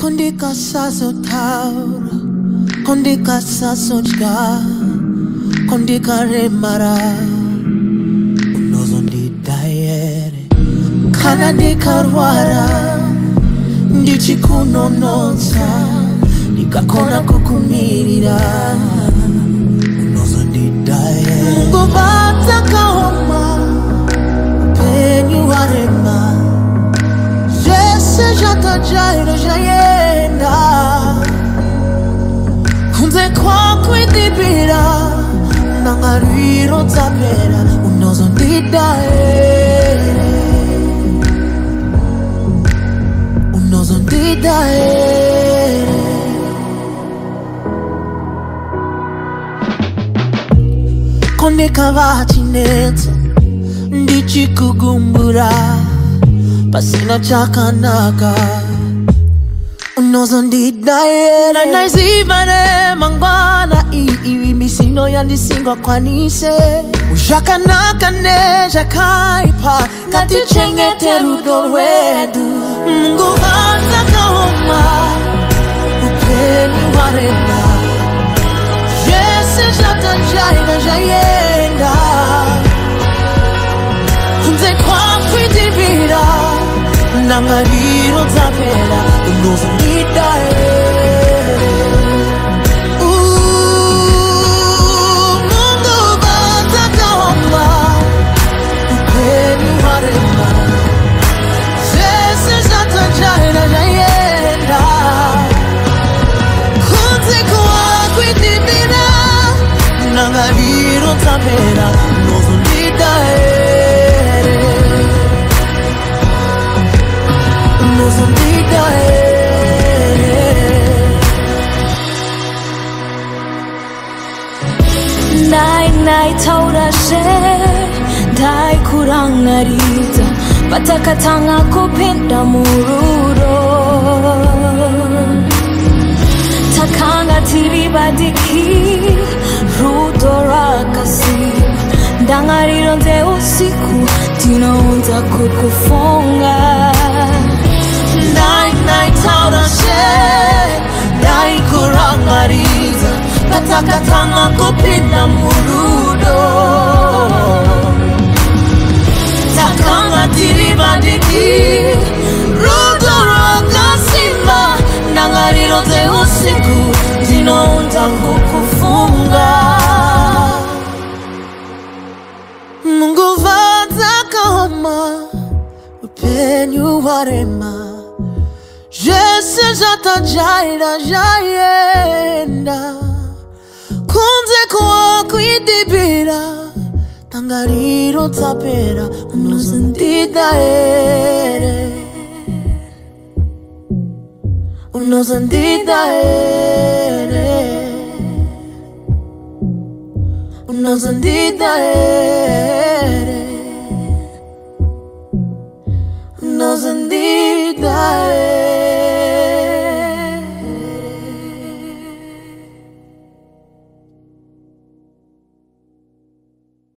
Kondika saso taura, kondika saso chka, kondika remara. Unozondi dayere, kana ndikarwara, ndichikunonotsa, ndikakona kukumirira. Unozondi dayere, Mungu batakaoma, penyu warema. Jata jairo jayenda kunze kwa kwidibira nangariro tapera unozondidaere kondeka vachinetsa ndichikugumbura pasina chakanaka unozondidaera naizivane mangwana iwi misino yandisingwa kwanise ushakanaka nezhakaipa katichengete rudo rwedu Mungu vatakaoma upenyu warema Jese zvatajaira zvayenda kunze kwakwidivira nangariro dzapera unozondidaere Mungu vatakaoma upenyu warema Zvese zvatajaira zvayenda kunze kwakwidivira nangariro dzapera unozondidaere Nai taurashe dai kurangarita patakatanga kupinda mururo takanga tiribadiki rudorakasi ndangariro nze usiku tinounza kukufunga Nai taurashe dai kurangarita patakatanga kupinda murudo takanga tiribadiki rudo rwakasimba ndangariro nze usiku tinounza kukufunga Mungu vatakaoma upenyu warema Jese zvatajaira zvayenda kunze kwakwidibira tangariro dzapera unozondidaere unozondidaere